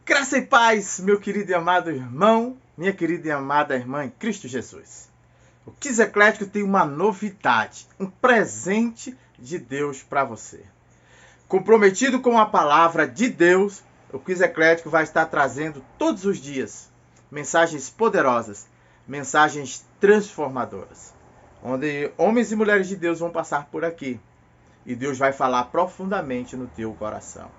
Graça e paz, meu querido e amado irmão, minha querida e amada irmã em Cristo Jesus. O Quiz Eclético tem uma novidade, um presente de Deus para você. Comprometido com a palavra de Deus, o Quiz Eclético vai estar trazendo todos os dias mensagens poderosas, mensagens transformadoras, onde homens e mulheres de Deus vão passar por aqui e Deus vai falar profundamente no teu coração.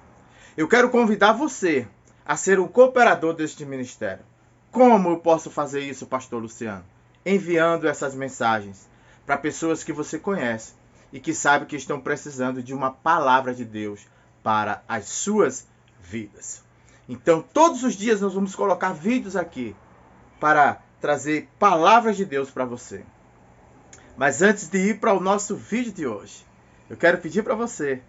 Eu quero convidar você a ser um cooperador deste ministério. Como eu posso fazer isso, pastor Luciano? Enviando essas mensagens para pessoas que você conhece e que sabe que estão precisando de uma palavra de Deus para as suas vidas. Então, todos os dias nós vamos colocar vídeos aqui para trazer palavras de Deus para você. Mas antes de ir para o nosso vídeo de hoje, eu quero pedir para você,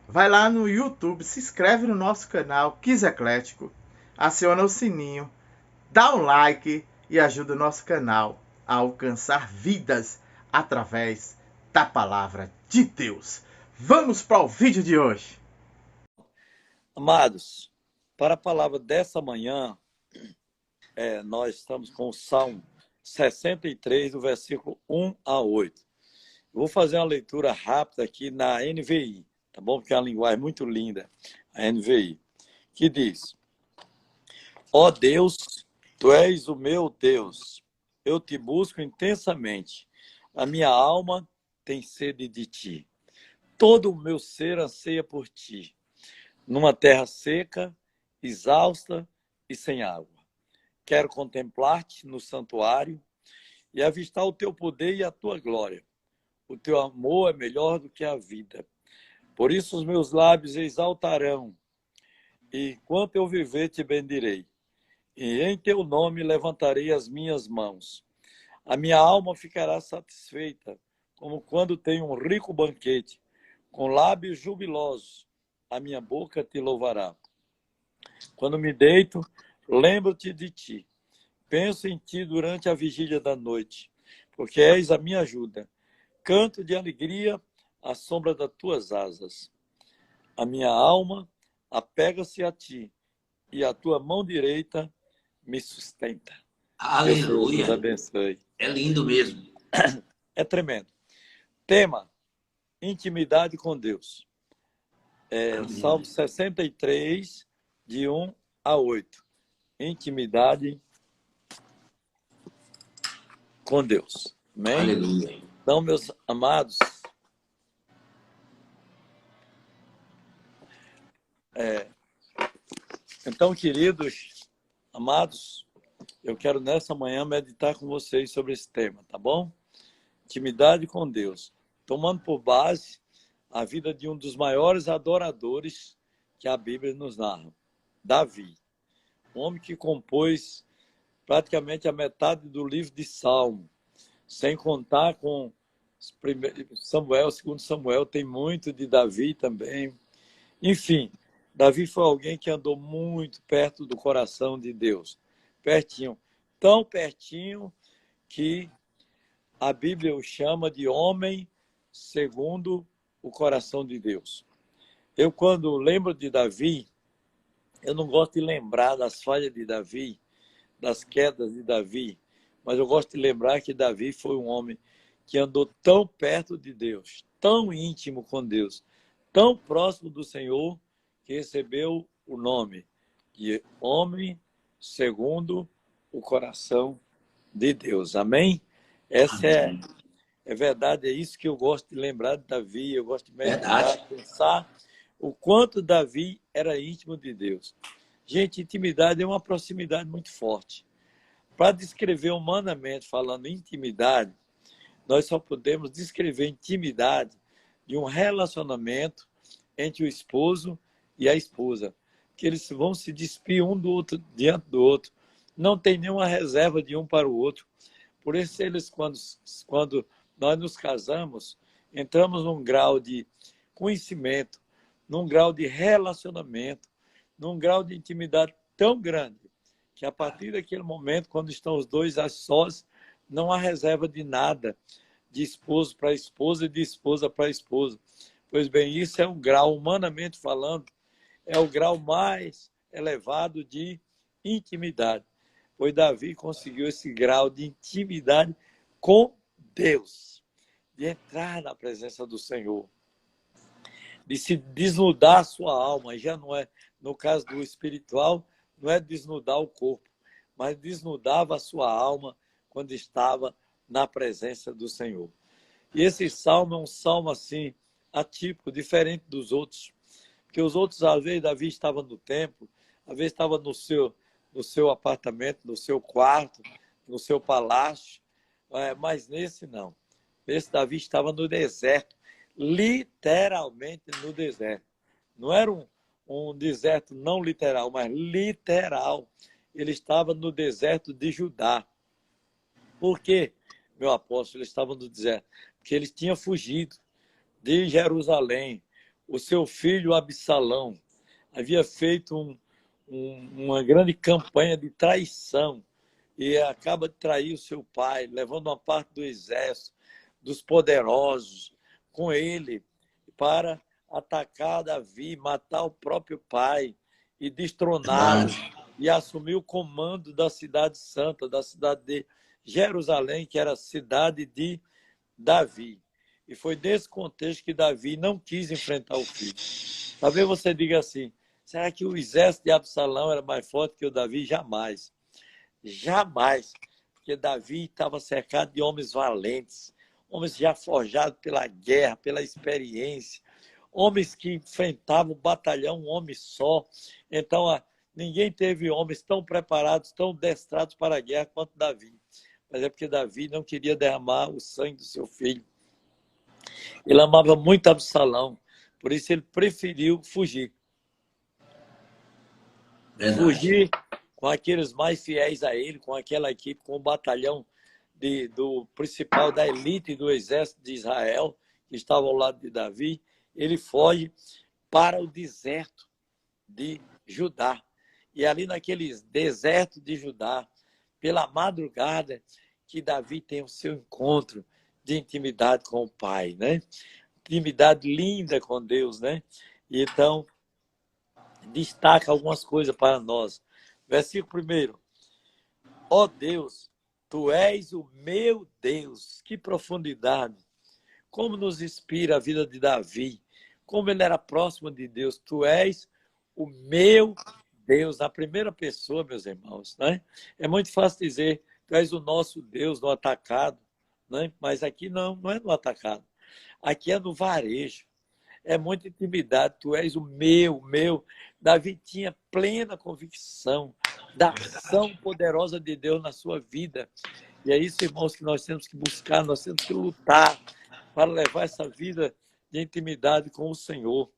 vai lá no YouTube, se inscreve no nosso canal Quiz Eclético, aciona o sininho, dá um like e ajuda o nosso canal a alcançar vidas através da palavra de Deus. Vamos para o vídeo de hoje. Amados, para a palavra dessa manhã, nós estamos com o Salmo 63, do versículo 1 a 8. Eu vou fazer uma leitura rápida aqui na NVI, tá bom? Porque é uma linguagem muito linda, a NVI, que diz: Ó Deus, Tu és o meu Deus, eu te busco intensamente, a minha alma tem sede de Ti, todo o meu ser anseia por Ti, numa terra seca, exausta e sem água. Quero contemplar-te no santuário e avistar o Teu poder e a Tua glória. O Teu amor é melhor do que a vida. Por isso os meus lábios exaltarão, e enquanto eu viver te bendirei. E em Teu nome levantarei as minhas mãos. A minha alma ficará satisfeita, como quando tem um rico banquete. Com lábios jubilosos, a minha boca te louvará. Quando me deito, lembro-te de Ti. Penso em Ti durante a vigília da noite, porque és a minha ajuda. Canto de alegria à sombra das Tuas asas. A minha alma apega-se a Ti, e a Tua mão direita me sustenta. Aleluia. Deus abençoe. É lindo mesmo. É tremendo. Tema: intimidade com Deus. Salmo 63, de 1 a 8. Intimidade com Deus. Amém? Aleluia. Então, meus amados, então, queridos, amados, eu quero nessa manhã meditar com vocês sobre esse tema, tá bom? Intimidade com Deus. Tomando por base a vida de um dos maiores adoradores que a Bíblia nos narra, Davi. Um homem que compôs praticamente a metade do livro de Salmo, sem contar com Samuel, segundo Samuel, tem muito de Davi também. Enfim, Davi foi alguém que andou muito perto do coração de Deus. Pertinho. Tão pertinho que a Bíblia o chama de homem segundo o coração de Deus. Eu, quando lembro de Davi, eu não gosto de lembrar das falhas de Davi, das quedas de Davi, mas eu gosto de lembrar que Davi foi um homem que andou tão perto de Deus, tão íntimo com Deus, tão próximo do Senhor, que recebeu o nome de homem segundo o coração de Deus. Amém? Essa é verdade, é isso que eu gosto de lembrar de Davi, eu gosto de meditar, pensar o quanto Davi era íntimo de Deus. Gente, intimidade é uma proximidade muito forte. Para descrever humanamente, falando intimidade, nós só podemos descrever intimidade de um relacionamento entre o esposo e a esposa, que eles vão se despir um do outro, diante do outro, não tem nenhuma reserva de um para o outro. Por isso, eles, quando nós nos casamos, entramos num grau de conhecimento, num grau de relacionamento, num grau de intimidade tão grande, que a partir daquele momento, quando estão os dois a sós, não há reserva de nada, de esposo para esposa e de esposa para esposa. Pois bem, isso é um grau, humanamente falando, é o grau mais elevado de intimidade. Pois Davi conseguiu esse grau de intimidade com Deus, de entrar na presença do Senhor, de se desnudar a sua alma. Já não é, no caso do espiritual, não é desnudar o corpo, mas desnudava a sua alma quando estava na presença do Senhor. E esse salmo é um salmo assim, atípico, diferente dos outros. Porque os outros, às vezes, Davi estava no templo, às vezes estava no seu apartamento, no seu quarto, no seu palácio, mas nesse não. Esse Davi estava no deserto, literalmente no deserto. Não era um deserto não literal, mas literal. Ele estava no deserto de Judá. Por quê, meu apóstolo? Ele estava no deserto porque ele tinha fugido de Jerusalém. O seu filho Absalão havia feito uma grande campanha de traição e acaba de trair o seu pai, levando uma parte do exército, dos poderosos, com ele, para atacar Davi, matar o próprio pai e destroná-lo e assumir o comando da cidade santa, da cidade de Jerusalém, que era a cidade de Davi. E foi nesse contexto que Davi não quis enfrentar o filho. Talvez você diga assim, será que o exército de Absalão era mais forte que o Davi? Jamais. Jamais. Porque Davi estava cercado de homens valentes, homens já forjados pela guerra, pela experiência, homens que enfrentavam o batalhão, um homem só. Então, ninguém teve homens tão preparados, tão destrados para a guerra quanto Davi. Mas é porque Davi não queria derramar o sangue do seu filho. Ele amava muito Absalão, por isso ele preferiu fugir. Verdade. Fugir com aqueles mais fiéis a ele, com aquela equipe, com o batalhão do principal da elite do exército de Israel, que estava ao lado de Davi. Ele foge para o deserto de Judá. E ali naquele deserto de Judá, pela madrugada, que Davi tem o seu encontro de intimidade com o Pai, né? Intimidade linda com Deus, né? E então, destaca algumas coisas para nós. Versículo 1. Ó Deus, Tu és o meu Deus. Que profundidade. Como nos inspira a vida de Davi. Como ele era próximo de Deus. Tu és o meu Deus. Na primeira pessoa, meus irmãos, né? É muito fácil dizer, Tu és o nosso Deus no atacado, né? Mas aqui não é no atacado. Aqui é no varejo. É muita intimidade. Tu és o meu. Davi tinha plena convicção da ação poderosa de Deus na sua vida. E é isso, irmãos, que nós temos que buscar, nós temos que lutar para levar essa vida de intimidade com o Senhor.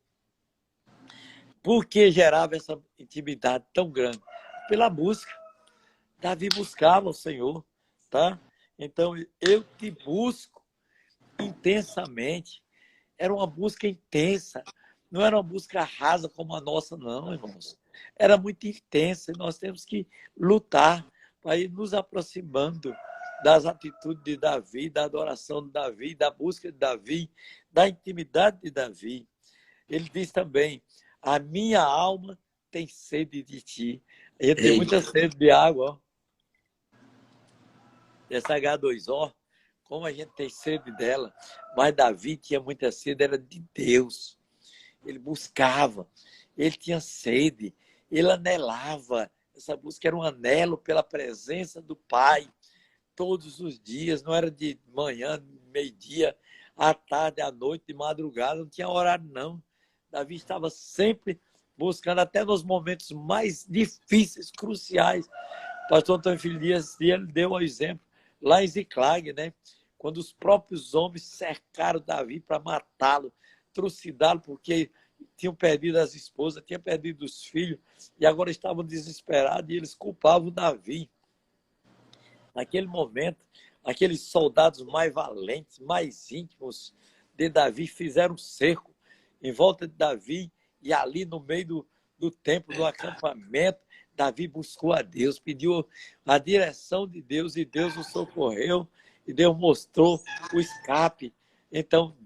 Por que gerava essa intimidade tão grande? Pela busca. Davi buscava o Senhor, tá? Então, eu te busco intensamente. Era uma busca intensa. Não era uma busca rasa como a nossa, não, irmãos. Era muito intensa e nós temos que lutar para ir nos aproximando das atitudes de Davi, da adoração de Davi, da busca de Davi, da intimidade de Davi. Ele diz também, a minha alma tem sede de ti. Ele tem muita sede de água, ó. Essa H2O, como a gente tem sede dela, mas Davi tinha muita sede, era de Deus. Ele buscava, ele tinha sede, ele anelava. Essa busca era um anelo pela presença do Pai, todos os dias, não era de manhã, meio-dia, à tarde, à noite, de madrugada, não tinha horário não. Davi estava sempre buscando, até nos momentos mais difíceis, cruciais. O pastor Antônio Filho Dias, ele deu o exemplo lá em Ziclag, né? Quando os próprios homens cercaram Davi para matá-lo, trucidá-lo, porque tinham perdido as esposas, tinham perdido os filhos, e agora estavam desesperados, e eles culpavam Davi. Naquele momento, aqueles soldados mais valentes, mais íntimos de Davi, fizeram um cerco em volta de Davi, e ali no meio do templo, do acampamento, Davi buscou a Deus, pediu a direção de Deus, e Deus o socorreu, e Deus mostrou o escape. Então,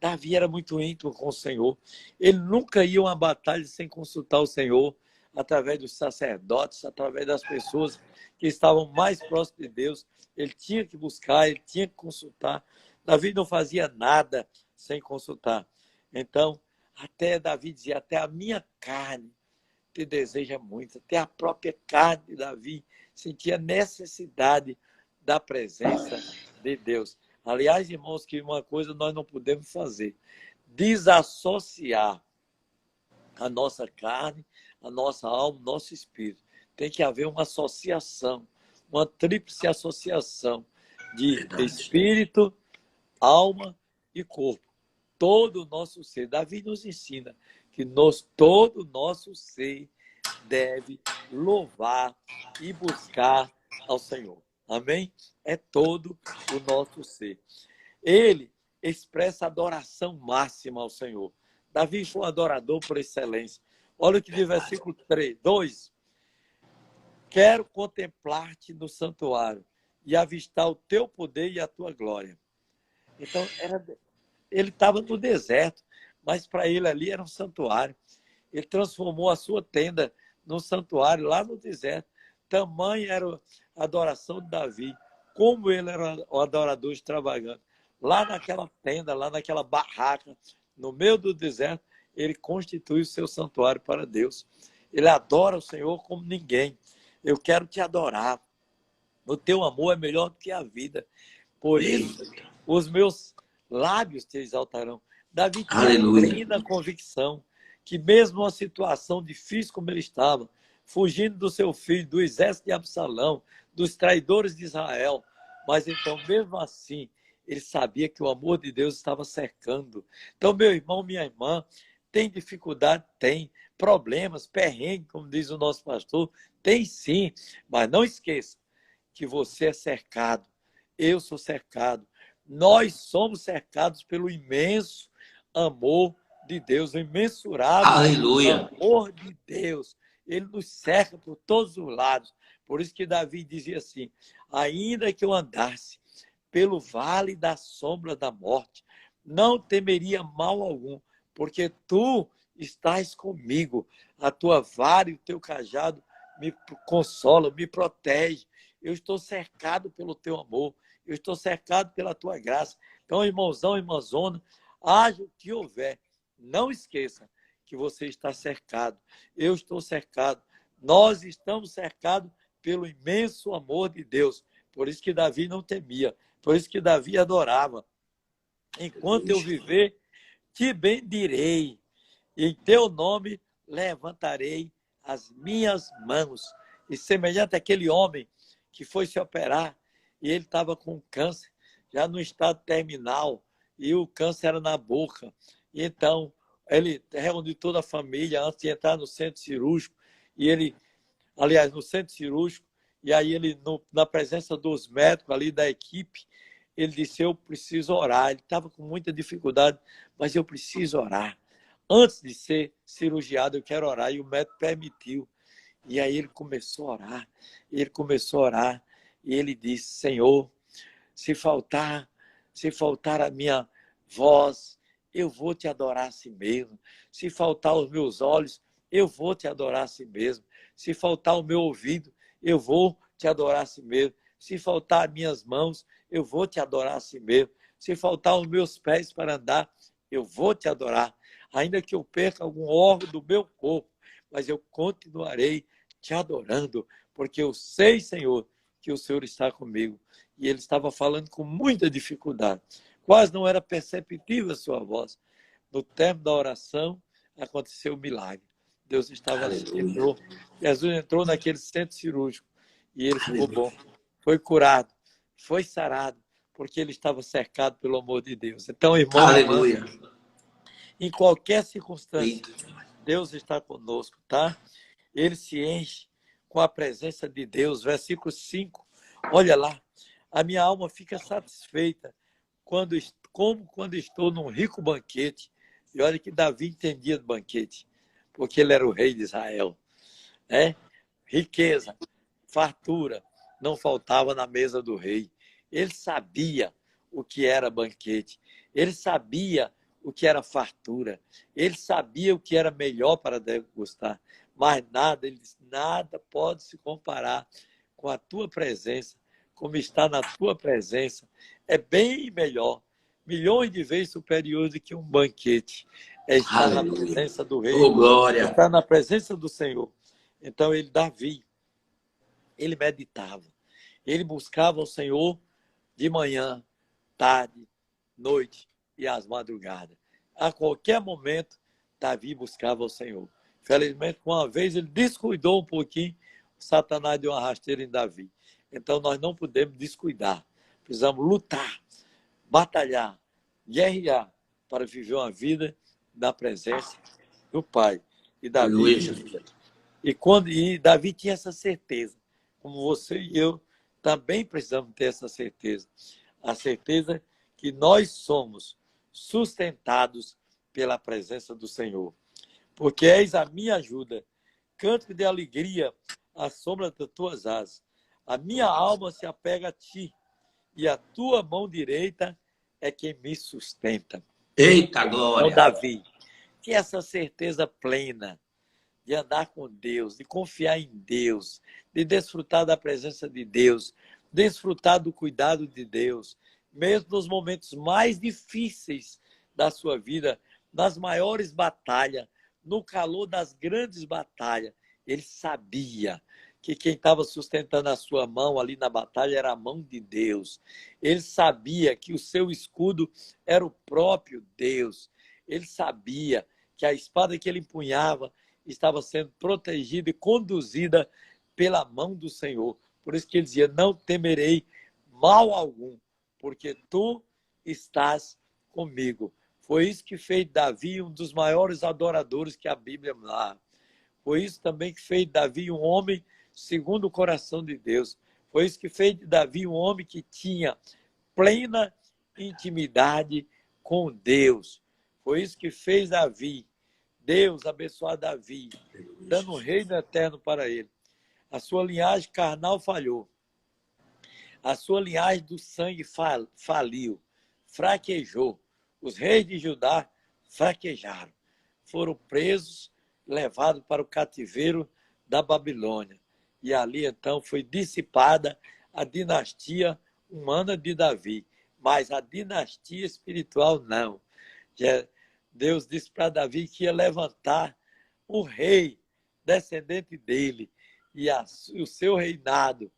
Davi era muito íntimo com o Senhor. Ele nunca ia a uma batalha sem consultar o Senhor. através dos sacerdotes, através das pessoas que estavam mais próximas de Deus. Ele tinha que buscar, ele tinha que consultar. Davi não fazia nada sem consultar. Então, até Davi dizia, até a minha carne te deseja muito. Até a própria carne de Davi sentia necessidade da presença de Deus. Aliás, irmãos, que uma coisa nós não podemos fazer, desassociar a nossa carne, a nossa alma, o nosso espírito. Tem que haver uma associação, uma tríplice associação de espírito, alma e corpo. Todo o nosso ser. Davi nos ensina que todo o nosso ser deve louvar e buscar ao Senhor. Amém? É todo o nosso ser. Ele expressa adoração máxima ao Senhor. Davi foi um adorador por excelência. Olha o que diz o versículo 2. Quero contemplar-te no santuário e avistar o teu poder e a tua glória. Então, ele estava no deserto, mas para ele ali era um santuário. Ele transformou a sua tenda num santuário lá no deserto. Tamanha era a adoração de Davi, como ele era o adorador extravagante. Lá naquela tenda, lá naquela barraca, no meio do deserto, ele constitui o seu santuário para Deus. Ele adora o Senhor como ninguém. Eu quero te adorar. O teu amor é melhor do que a vida. Por isso, os meus lábios te exaltarão. Davi tinha plena convicção que mesmo numa situação difícil como ele estava, fugindo do seu filho, do exército de Absalão, dos traidores de Israel, mas então, mesmo assim, ele sabia que o amor de Deus estava cercando. Então, meu irmão, minha irmã, tem dificuldade? Tem. Problemas, perrengue, como diz o nosso pastor? Tem sim, mas não esqueça que você é cercado. Eu sou cercado. Nós somos cercados pelo imenso amor de Deus, o imensurável amor de Deus. Ele nos cerca por todos os lados. Por isso que Davi dizia assim, ainda que eu andasse pelo vale da sombra da morte, não temeria mal algum, porque tu estás comigo, a tua vara e o teu cajado me consolam, me protegem. Eu estou cercado pelo teu amor, eu estou cercado pela tua graça. Então, irmãozão, irmãzona, haja o que houver, não esqueça que você está cercado. Eu estou cercado. Nós estamos cercados pelo imenso amor de Deus. Por isso que Davi não temia. Por isso que Davi adorava. Enquanto eu viver, te bendirei. E em teu nome levantarei as minhas mãos. E semelhante àquele homem que foi se operar e ele estava com câncer, já no estado terminal, e o câncer era na boca. E então, ele reuniu toda a família antes de entrar no centro cirúrgico, e ele, aliás, no centro cirúrgico, e aí ele, na presença dos médicos ali da equipe, ele disse, eu preciso orar. Ele estava com muita dificuldade, mas eu preciso orar. Antes de ser cirurgiado, eu quero orar. E o médico permitiu. E aí ele começou a orar. E ele disse, Senhor, se faltar a minha voz, eu vou te adorar a si mesmo. Se faltar os meus olhos, eu vou te adorar a si mesmo. Se faltar o meu ouvido, eu vou te adorar a si mesmo. Se faltar as minhas mãos, eu vou te adorar a si mesmo. Se faltar os meus pés para andar, eu vou te adorar. Ainda que eu perca algum órgão do meu corpo, mas eu continuarei te adorando, porque eu sei, Senhor, que o Senhor está comigo. E ele estava falando com muita dificuldade. Quase não era perceptível a sua voz. No término da oração, aconteceu um milagre. Deus estava ali. Jesus entrou naquele centro cirúrgico e ele ficou bom. Foi curado, foi sarado, porque ele estava cercado pelo amor de Deus. Então, irmão, irmã, em qualquer circunstância, Deus está conosco, tá? Ele se enche com a presença de Deus. Versículo 5, olha lá. A minha alma fica satisfeita como quando estou num rico banquete. E olha que Davi entendia do banquete, porque ele era o rei de Israel. Riqueza, fartura, não faltava na mesa do rei. Ele sabia o que era banquete. Ele sabia o que era fartura. Ele sabia o que era melhor para degustar. Mas nada, ele disse, nada pode se comparar com a tua presença, como está na tua presença. É bem melhor, milhões de vezes superior do que um banquete. É estar na Aleluia. presença do Rei, Oh, glória. estar na presença do Senhor. Então, Davi, ele meditava, ele buscava o Senhor de manhã, tarde, noite e às madrugadas. A qualquer momento, Davi buscava o Senhor. Felizmente, uma vez ele descuidou um pouquinho, Satanás deu uma rasteira em Davi. Então, nós não podemos descuidar. Precisamos lutar, batalhar, guerrear para viver uma vida na presença do Pai. E Davi, Aleluia. e Davi tinha essa certeza, como você e eu também precisamos ter essa certeza. A certeza que nós somos sustentados pela presença do Senhor. Porque és a minha ajuda, canto de alegria à sombra das tuas asas. A minha alma se apega a ti, e a tua mão direita é quem me sustenta. Eita, Então, glória. Davi tinha essa certeza plena de andar com Deus, de confiar em Deus, de desfrutar da presença de Deus, desfrutar do cuidado de Deus, mesmo nos momentos mais difíceis da sua vida, nas maiores batalhas, no calor das grandes batalhas. Ele sabia que quem estava sustentando a sua mão ali na batalha era a mão de Deus. Ele sabia que o seu escudo era o próprio Deus. Ele sabia que a espada que ele empunhava estava sendo protegida e conduzida pela mão do Senhor. Por isso que ele dizia, não temerei mal algum, porque tu estás comigo. Foi isso que fez Davi um dos maiores adoradores que a Bíblia narra. Foi isso também que fez Davi um homem segundo o coração de Deus. Foi isso que fez de Davi um homem que tinha plena intimidade com Deus. Foi isso que fez Davi, Deus abençoar Davi, dando um reino eterno para ele. A sua linhagem carnal falhou. A sua linhagem do sangue faliu, fraquejou. Os reis de Judá fraquejaram. Foram presos, levados para o cativeiro da Babilônia. E ali, então, foi dissipada a dinastia humana de Davi. Mas a dinastia espiritual, não. Deus disse para Davi que ia levantar um rei descendente dele. E o seu reinado,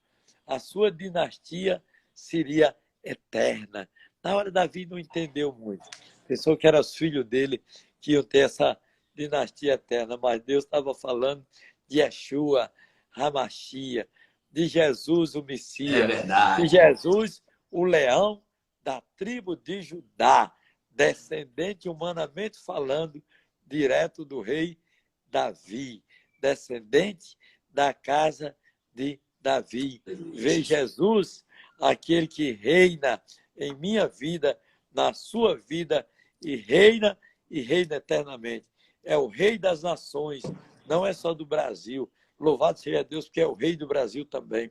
a sua dinastia seria eterna. Na hora, Davi não entendeu muito. Pensou que eram os filhos dele que iam ter essa dinastia eterna. Mas Deus estava falando de Yeshua, Hamashia, de Jesus, o É Messias, de verdade. Jesus, o leão da tribo de Judá, descendente, humanamente falando, direto do rei Davi, descendente da casa de Davi. Vê Jesus, aquele que reina em minha vida, na sua vida, e reina eternamente. É o rei das nações, não é só do Brasil. Louvado seja Deus, porque é o rei do Brasil também.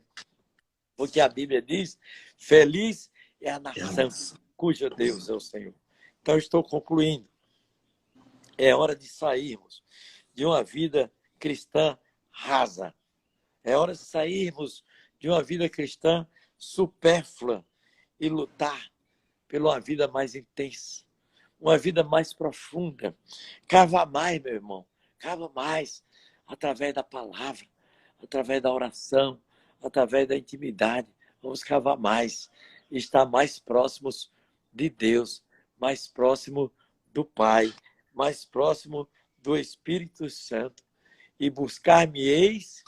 Porque a Bíblia diz, feliz é a nação cujo Deus é o Senhor. Então, estou concluindo. É hora de sairmos de uma vida cristã rasa. É hora de sairmos de uma vida cristã supérflua e lutar por uma vida mais intensa, uma vida mais profunda. Cava mais, meu irmão. Cava mais através da palavra, através da oração, através da intimidade. Vamos cavar mais, estar mais próximos de Deus, mais próximo do Pai, mais próximo do Espírito Santo. E buscar-me-eis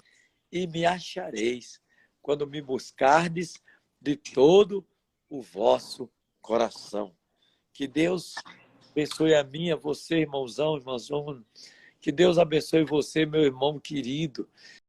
e me achareis, quando me buscardes de todo o vosso coração. Que Deus abençoe a mim, a você, irmãozão, irmãzona. Que Deus abençoe você, meu irmão querido.